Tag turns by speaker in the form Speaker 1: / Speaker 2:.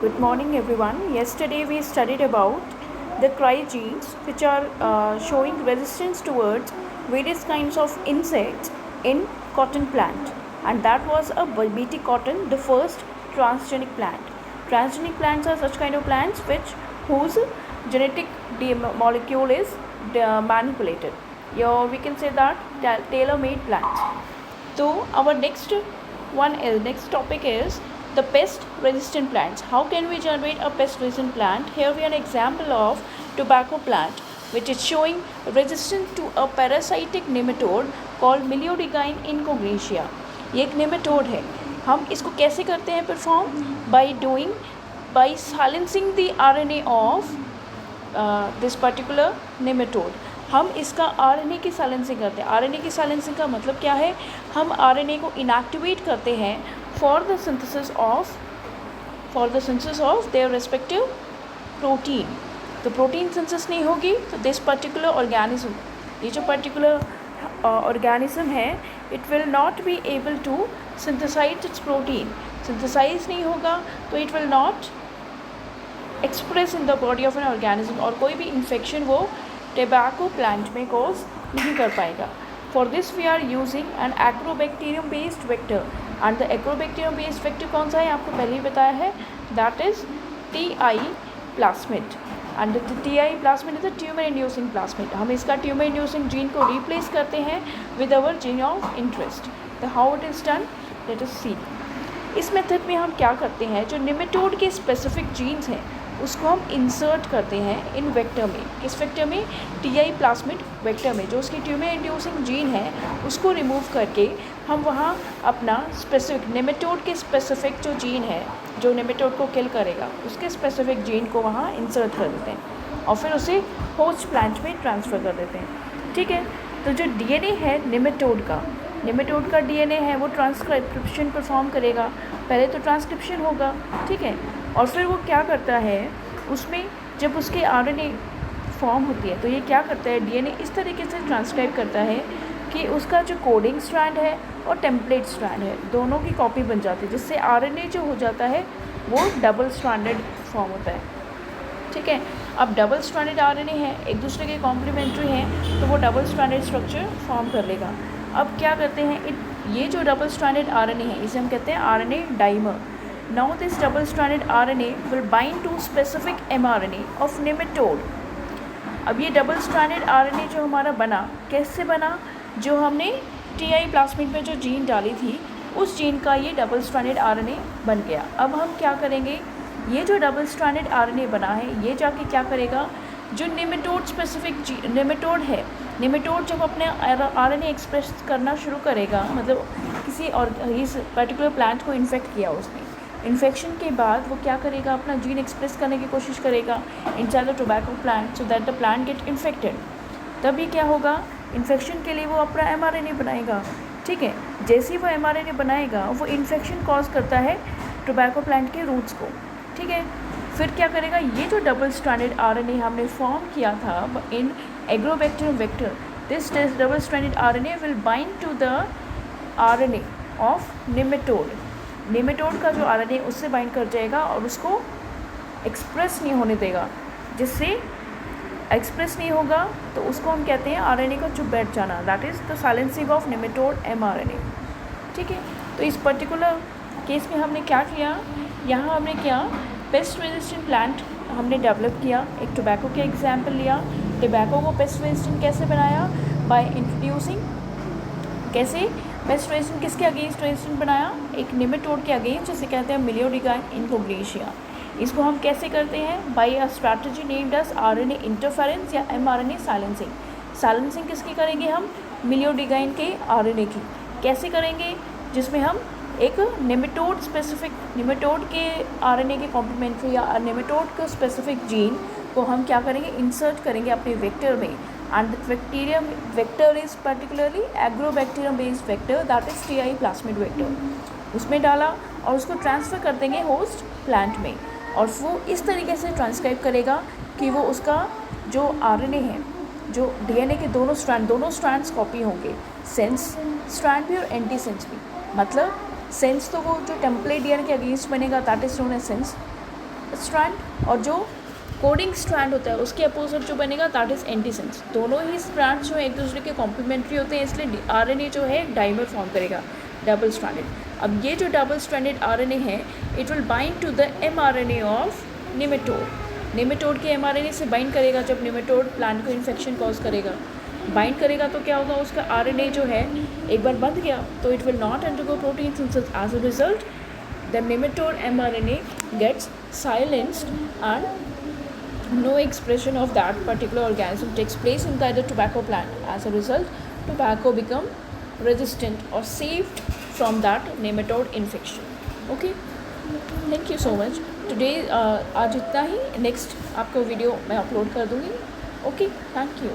Speaker 1: Good morning, everyone. Yesterday we studied about the cry genes, which are showing resistance towards various kinds of insects in cotton plant, and that was a BT cotton, the first transgenic plant. Transgenic plants are such kind of plants whose genetic molecule is manipulated. Or we can say that tailor-made plants. So our next topic is the pest resistant plants. How can we generate a pest resistant plant? Here we have an example of tobacco plant which is showing resistant to a parasitic nematode called Miliodigine incognita. ये एक nematode है. हम इसको कैसे करते हैं perform? By silencing the RNA of this particular nematode. हम इसका RNA की साइलेंसिंग करते हैं. RNA की साइलेंसिंग का मतलब क्या है? हम RNA को इनएक्टिवेट करते हैं for the synthesis of their respective protein. तो प्रोटीन सिंथेसिस नहीं होगी तो दिस पर्टिकुलर ऑर्गेनिज्म, ये जो पर्टिकुलर ऑर्गेनिज्म है, it will not be able to synthesize its protein. Synthesize नहीं होगा तो it will not express in the body of an organism, और कोई भी इन्फेक्शन वो टोबैको प्लांट में कॉज नहीं कर पाएगा. For this we are using an agrobacterium based vector, and the agrobacterium based vector कौन सा है आपको पहले ही बताया है, that is TI plasmid. And TI plasmid is a tumour inducing plasmid. हम इसका ट्यूमर इंड्यूसिंग जीन को रिप्लेस करते हैं with our gene of interest. The how it is done, let us see. इस मेथड में हम क्या करते हैं, जो नेमेटोड के स्पेसिफिक जीन्स हैं उसको हम इंसर्ट करते हैं इन वेक्टर में. किस वेक्टर में? TI प्लास्मिड वेक्टर में. जो उसकी ट्यूमर इंड्यूसिंग जीन है उसको रिमूव करके हम वहाँ अपना स्पेसिफिक नेमेटोड के स्पेसिफिक जो जीन है जो नेमेटोड को किल करेगा उसके स्पेसिफिक जीन को वहाँ इंसर्ट कर देते हैं और फिर उसे होस्ट प्लांट में ट्रांसफ़र कर देते हैं. ठीक है. तो जो DNA है नेमेटोड का DNA है वो ट्रांसक्रिप्शन परफॉर्म करेगा. पहले तो ट्रांसक्रिप्शन होगा, ठीक है, और फिर वो क्या करता है, उसमें जब उसके RNA फॉर्म होती है तो ये क्या करता है, DNA इस तरीके से ट्रांसक्राइब करता है कि उसका जो कोडिंग स्ट्रैंड है और टेम्पलेट स्ट्रैंड है दोनों की कॉपी बन जाती है, जिससे RNA जो हो जाता है वो डबल स्ट्रैंडेड फॉर्म होता है. ठीक है. अब डबल स्ट्रैंडेड RNA है, एक दूसरे के कॉम्प्लीमेंट्री हैं, तो वो डबल स्ट्रैंडेड स्ट्रक्चर फॉर्म कर लेगा. अब क्या करते हैं, ये जो डबल स्ट्रैंडेड RNA है इसे हम कहते हैं RNA dimer. Now this double stranded RNA will bind to specific mRNA of nematode. अब ये डबल स्ट्रैंडेड RNA जो हमारा बना, कैसे बना, जो हमने TI प्लास्मिड में जो जीन डाली थी उस जीन का ये डबल स्ट्रैंडेड RNA बन गया. अब हम क्या करेंगे, ये जो डबल स्ट्रैंडेड RNA बना है ये जाके क्या करेगा, जो नेमेटोड स्पेसिफिक नेमेटोड है, नेमेटोड जब अपने RNA एक्सप्रेस करना शुरू करेगा, मतलब किसी और इस पर्टिकुलर प्लांट को इन्फेक्ट किया उसने, इन्फेक्शन के बाद वो क्या करेगा, अपना जीन एक्सप्रेस करने की कोशिश करेगा inside the tobacco plant so that the plant get infected. तभी क्या होगा, इन्फेक्शन के लिए वो अपना mRNA बनाएगा. ठीक है. जैसे ही वो mRNA बनाएगा वो इन्फेक्शन कॉज करता है टोबैको प्लांट के रूट्स को. ठीक है. फिर क्या करेगा, ये जो डबल स्ट्रैंडेड RNA हमने फॉर्म किया था in Agrobacterium vector, this double stranded RNA will bind to the RNA of nematode. Nematode का जो RNA उससे बाइंड कर जाएगा और उसको एक्सप्रेस नहीं होने देगा. जिससे एक्सप्रेस नहीं होगा तो उसको हम कहते हैं RNA का चुप बैठ जाना, that is the silencing of nematode mRNA. ठीक है. तो इस पर्टिकुलर केस में हमने क्या किया, यहाँ हमने क्या पेस्ट रेजिस्टेंट प्लांट हमने डेवलप किया. एक टोबैको का एग्जाम्पल लिया. टोबैको को पेस्ट रेजिस्टेंट कैसे बनाया, बाय इंट्रोड्यूसिंग, कैसे पेस्ट रेजिस्टेंट किसके अगेंस्ट रेजिस्टेंट बनाया, एक नेमेटोड के अगेंस्ट, जिसे कहते हैं मिलियोडिगाइन इनकोग्रेशिया. इसको हम कैसे करते हैं, by a strategy named as RNA interference या mRNA साइलेंसिंग. साइलेंसिंग किसकी करेंगे हम, मिलियोडिगाइन के RNA की. कैसे करेंगे, जिसमें हम एक नेमेटोड स्पेसिफिक, नेमेटोड के RNA के कॉम्प्लीमेंट्री या नेमेटोड के स्पेसिफिक जीन को हम क्या करेंगे, इंसर्ट करेंगे अपने वेक्टर में. And the bacterium vector is particularly agrobacterium based vector, that is TI plasmid vector. उसमें डाला और उसको ट्रांसफ़र कर देंगे होस्ट प्लांट में, और वो इस तरीके से ट्रांसक्राइब करेगा कि वो उसका जो RNA है, जो DNA के दोनों स्ट्रैंड्स कॉपी होंगे, सेंस स्ट्रैंड भी और एंटी सेंस भी. मतलब सेंस तो वो जो टेम्पलेट DNA के अगेंस्ट बनेगा, that is known as sense. Strand और जो कोडिंग स्ट्रैंड होता है उसके अपोजिट जो बनेगा दैट इज़ एंटीसेंस। दोनों ही स्ट्रैंड जो है एक दूसरे के कॉम्प्लीमेंट्री होते हैं, इसलिए आरएनए जो है डाइमर फॉर्म करेगा, डबल स्ट्रैंडेड। अब ये जो डबल स्ट्रैंडेड आरएनए है it will bind to the mRNA of nematode. Nematode के एमआरएनए से बाइंड करेगा। जब नेमेटोड प्लांट को इन्फेक्शन कॉज करेगा, बाइंड करेगा तो क्या होगा, उसका आरएनए जो है एक बार बंध गया तो it will not undergo protein synthesis. As a result the nematode mRNA gets silenced and no expression of that particular organism takes place inside the tobacco plant. As a result, tobacco become resistant or saved from that nematode infection. Okay, thank you so much. Today आज इतना ही, next आपको video मैं upload कर दूँगी. Okay, thank you.